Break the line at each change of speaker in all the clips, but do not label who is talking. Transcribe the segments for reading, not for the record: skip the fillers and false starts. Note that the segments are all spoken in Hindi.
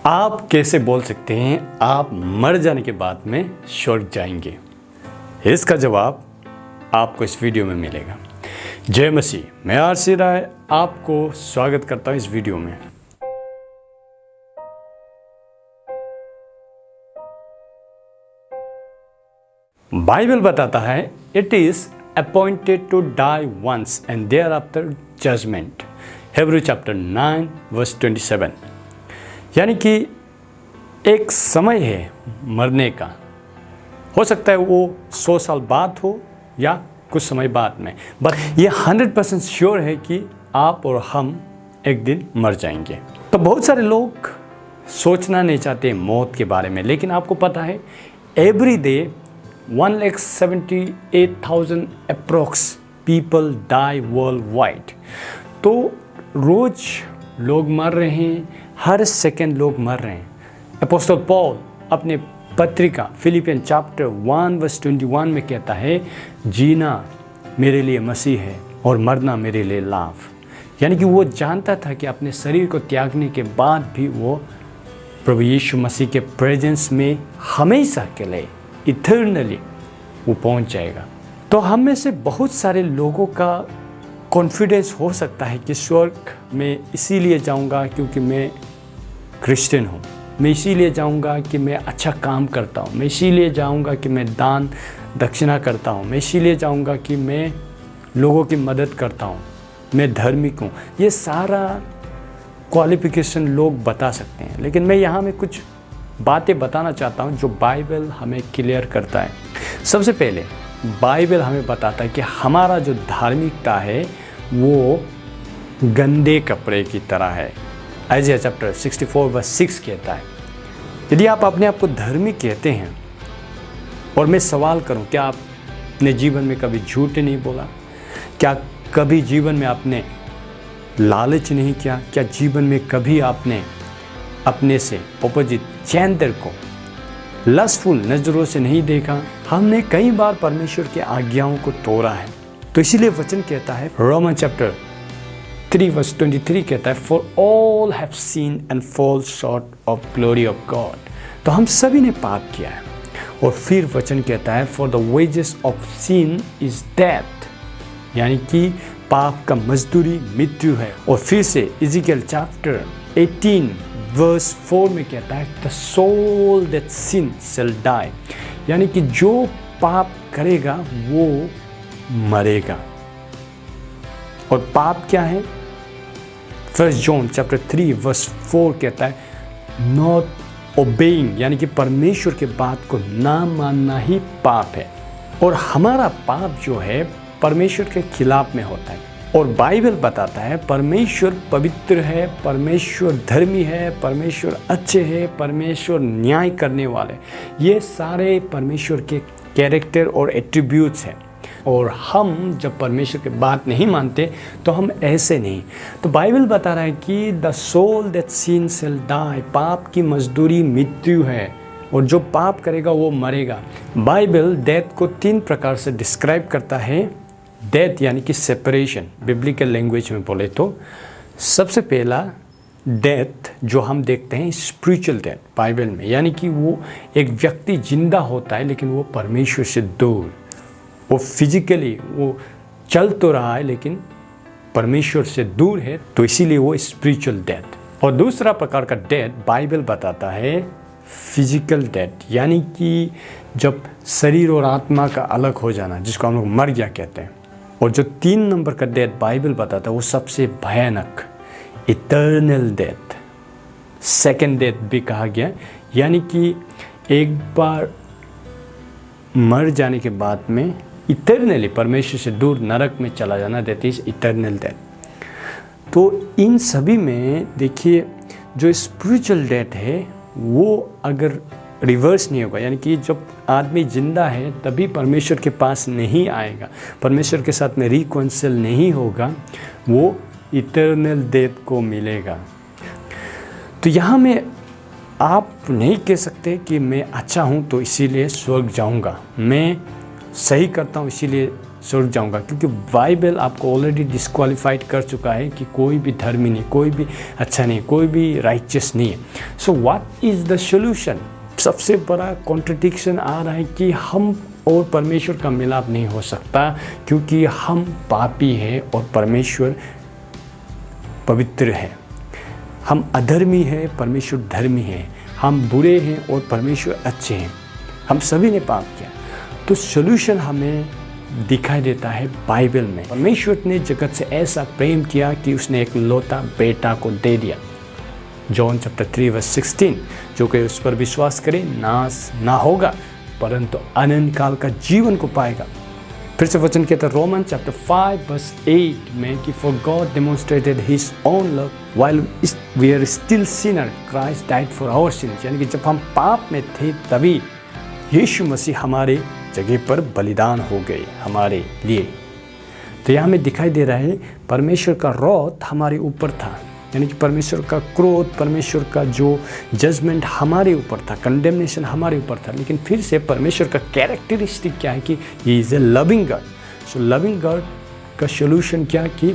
आप कैसे बोल सकते हैं आप मर जाने के बाद में स्वर्ग जाएंगे? इसका जवाब आपको इस वीडियो में मिलेगा। जय मसीह, मैं आरसी राय आपको स्वागत करता हूं इस वीडियो में। बाइबल बताता है it is appointed to die once and thereafter judgement. Hebrew chapter 9 verse 27। यानी कि एक समय है मरने का। हो सकता है वो 100 साल बाद हो या कुछ समय बाद में, बट ये 100% श्योर है कि आप और हम एक दिन मर जाएंगे। तो बहुत सारे लोग सोचना नहीं चाहते मौत के बारे में, लेकिन आपको पता है every day 1,78,000 approx people die worldwide. तो रोज लोग मर रहे हैं, हर सेकंड लोग मर रहे हैं। अपोस्टल पॉल अपने पत्रिका फिलिपियन चैप्टर 1 वर्स 21 में कहता है, जीना मेरे लिए मसीह है और मरना मेरे लिए लाभ। यानी कि वो जानता था कि अपने शरीर को त्यागने के बाद भी वो प्रभु यीशु मसीह के प्रेजेंस में हमेशा के लिए इटर्नली वो पहुंच जाएगा। तो हम में से बहुत सारे लोगों का कॉन्फिडेंस हो सकता है कि स्वर्ग में इसीलिए जाऊंगा क्योंकि मैं क्रिश्चियन हूँ, मैं इसीलिए जाऊंगा कि मैं अच्छा काम करता हूँ, मैं इसीलिए जाऊंगा कि मैं दान दक्षिणा करता हूँ, मैं इसीलिए जाऊंगा कि मैं लोगों की मदद करता हूँ, मैं धार्मिक हूँ। ये सारा क्वालिफिकेशन लोग बता सकते हैं, लेकिन मैं यहाँ में कुछ बातें बताना चाहता हूँ जो बाइबल हमें क्लियर करता है। सबसे पहले बाइबल हमें बताता है कि हमारा जो धार्मिकता है वो गंदे कपड़े की तरह है। आइज़ाया चैप्टर 64 वर्स 6 कहता है, यदि आप अपने आप को धार्मिक कहते हैं और मैं सवाल करूं, क्या आपने जीवन में कभी झूठ नहीं बोला? क्या कभी जीवन में आपने लालच नहीं किया? क्या जीवन में कभी आपने अपने से अपोजिट जेंडर को लस्टफुल नज़रों से नहीं देखा? हमने कई बार परमेश्वर की आज्ञाओं को तोड़ा है। तो इसीलिए वचन कहता है, रोमन चैप्टर 3 वर्स 23 कहता है, for all have seen and fall short of glory of God. तो हम सभी ने पाप किया है। और फिर वचन कहता है, for the wages of sin is death, यानी कि पाप का मजदूरी मृत्यु है। और फिर से इज़ेकियल चैप्टर 18 वर्स 4 में कहता है, the soul that sin shall die, यानी कि जो पाप करेगा वो मरेगा। और पाप क्या है? 1 जॉन चैप्टर 3 वर्स 4 कहता है, नॉट ओबेइंग, यानी कि परमेश्वर के बात को ना मानना ही पाप है। और हमारा पाप जो है परमेश्वर के खिलाफ में होता है। और बाइबल बताता है परमेश्वर पवित्र है, परमेश्वर धर्मी है, परमेश्वर अच्छे है, परमेश्वर न्याय करने वाले। ये सारे परमेश्वर के कैरेक्टर और एट्रीब्यूट्स हैं। और हम जब परमेश्वर की बात नहीं मानते तो हम ऐसे नहीं। तो बाइबल बता रहा है कि the soul that sin shall die, पाप की मजदूरी मृत्यु है और जो पाप करेगा वो मरेगा। बाइबल डेथ को 3 प्रकार से डिस्क्राइब करता है। डेथ यानी कि सेपरेशन, बिब्लिकल लैंग्वेज में बोले तो सबसे पहला डेथ जो हम देखते हैं स्पिरिचुअल डेथ बाइबल में, यानी कि वो एक व्यक्ति जिंदा होता है लेकिन वो परमेश्वर से दूर, वो फिजिकली वो चल तो रहा है लेकिन परमेश्वर से दूर है, तो इसीलिए वो स्पिरिचुअल डेथ। और दूसरा प्रकार का डेथ बाइबल बताता है फिजिकल डेथ, यानी कि जब शरीर और आत्मा का अलग हो जाना, जिसको हम लोग मर गया कहते हैं। और जो 3 नंबर का डेथ बाइबल बताता है वो सबसे भयानक इटर्नल डेथ, सेकेंड डेथ भी कहा गया, यानी कि एक बार मर जाने के बाद में इटर्नली परमेश्वर से दूर नरक में चला जाना, दैट इज इटर्नल डेथ। तो इन सभी में देखिए जो स्पिरिचुअल डेथ है वो अगर रिवर्स नहीं होगा, यानी कि जब आदमी जिंदा है तभी परमेश्वर के पास नहीं आएगा, परमेश्वर के साथ में रिकॉन्सिल नहीं होगा, वो इटर्नल डेथ को मिलेगा। तो यहाँ में आप नहीं कह सकते कि मैं अच्छा हूँ तो इसीलिए स्वर्ग जाऊँगा, मैं सही करता हूँ इसीलिए स्वर्ग जाऊंगा, क्योंकि बाइबल आपको ऑलरेडी डिस्क्वालीफाइड कर चुका है कि कोई भी धर्मी नहीं, कोई भी अच्छा नहीं, कोई भी राइचियस नहीं है। So what is the solution? सबसे बड़ा कॉन्ट्रडिक्शन आ रहा है कि हम और परमेश्वर का मिलाप नहीं हो सकता, क्योंकि हम पापी हैं और परमेश्वर पवित्र है। हम अधर्मी हैं, परमेश्वर धर्मी है। हम बुरे हैं और परमेश्वर अच्छे हैं। हम सभी ने पाप किया। तो सॉल्यूशन हमें दिखाई देता है बाइबल में। परमेश्वर ने जगत से ऐसा प्रेम किया कि उसने एक लौता बेटा को दे दिया। जॉन चैप्टर 3 वर्स 16, जो कि उस पर विश्वास करे नाश ना होगा परंतु अनंत काल का जीवन को पाएगा। फिर से वचन कहता है रोमन चैप्टर 5 वर्स 8 में कि for God demonstrated his own love while we are still sinner Christ died for our sins. यानी कि जब हम पाप में थे तभी यीशु मसीह हमारे जगह पर बलिदान हो गए हमारे लिए। तो यहाँ में दिखाई दे रहा है परमेश्वर का रौथ हमारे ऊपर था, यानी कि परमेश्वर का क्रोध, परमेश्वर का जो जजमेंट हमारे ऊपर था, कंडेमनेशन हमारे ऊपर था। लेकिन फिर से परमेश्वर का कैरेक्टरिस्टिक क्या है कि he is a loving God. So loving God का सॉल्यूशन क्या कि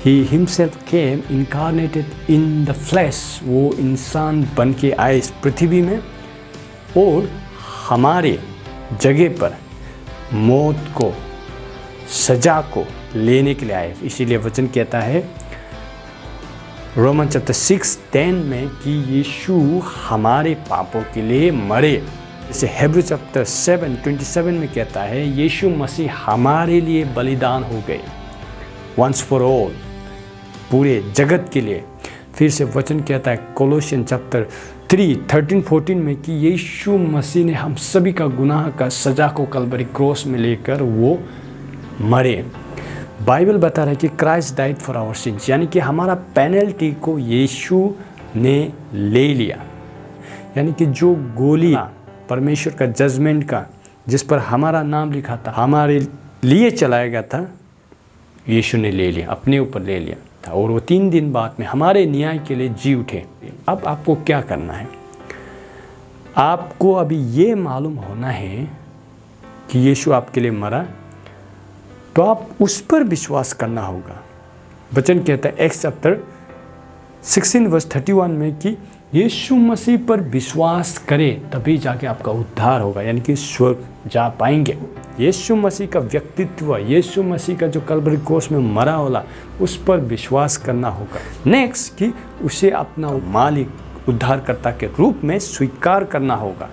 he himself came incarnated in the flash. वो इंसान बन के आए इस पृथ्वी में और हमारे जगह पर मौत को, सजा को लेने के लिए आए। इसीलिए वचन कहता है रोमन चैप्टर 6:10 में कि यीशु हमारे पापों के लिए मरे। जैसे हिब्रू चैप्टर 7:27 में कहता है यीशु मसीह हमारे लिए बलिदान हो गए वंस फॉर ऑल, पूरे जगत के लिए। फिर से वचन कहता है कोलोसियन चैप्टर 3:13-14 में कि यीशु मसीह ने हम सभी का गुनाह का सजा को कलवरी क्रॉस में लेकर वो मरे। बाइबल बता रहा है कि Christ died for our sins, यानी कि हमारा पेनल्टी को यीशु ने ले लिया। यानी कि जो गोली परमेश्वर का जजमेंट का जिस पर हमारा नाम लिखा था, हमारे लिए चलाया गया था, यीशु ने ले लिया, अपने ऊपर ले लिया था। और वो 3 दिन बाद में हमारे न्याय के लिए जी उठे। अब आपको क्या करना है? आपको अभी ये मालूम होना है कि यीशु आपके लिए मरा, तो आप उस पर विश्वास करना होगा। वचन कहता है एक्स चैप्टर 16 वर्स 31 में कि यीशु मसीह पर विश्वास करें तभी जाके आपका उद्धार होगा, यानी कि स्वर्ग जा पाएंगे। यीशु मसीह का व्यक्तित्व, यीशु मसीह का जो कलवरी क्रॉस में मरा होला, उस पर विश्वास करना होगा। नेक्स्ट कि उसे अपना मालिक, उद्धारकर्ता के रूप में स्वीकार करना होगा।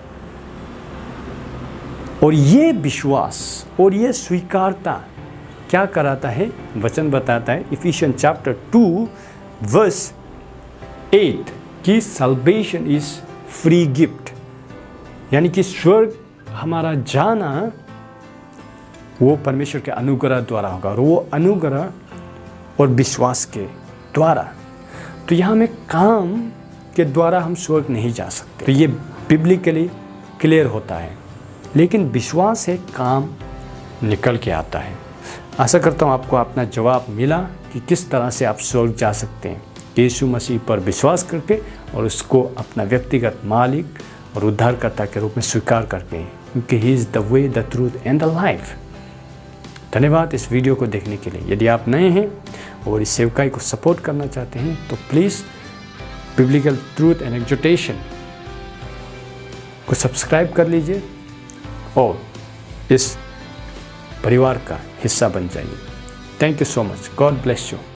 और ये विश्वास और ये स्वीकारता क्या कराता है? वचन बताता है इफिशियन चैप्टर 2 वर्स 8 कि सल्वेशन इज फ्री गिफ्ट, यानी कि स्वर्ग हमारा जाना वो परमेश्वर के अनुग्रह द्वारा होगा, और वो अनुग्रह और विश्वास के द्वारा। तो यहाँ में काम के द्वारा हम स्वर्ग नहीं जा सकते, तो ये बिब्लिकली क्लियर होता है। लेकिन विश्वास है, काम निकल के आता है। आशा करता हूँ आपको अपना जवाब मिला कि किस तरह से आप स्वर्ग जा सकते हैं, यीशु मसीह पर विश्वास करके और उसको अपना व्यक्तिगत मालिक और उद्धारकर्ता के रूप में स्वीकार करके, क्योंकि he is the way, the truth and the life. धन्यवाद इस वीडियो को देखने के लिए। यदि आप नए हैं और इस सेवकाई को सपोर्ट करना चाहते हैं तो प्लीज़ बिब्लिकल ट्रूथ एंड एक्सोर्टेशन को सब्सक्राइब कर लीजिए और इस परिवार का हिस्सा बन जाइए। Thank you so much. God bless you.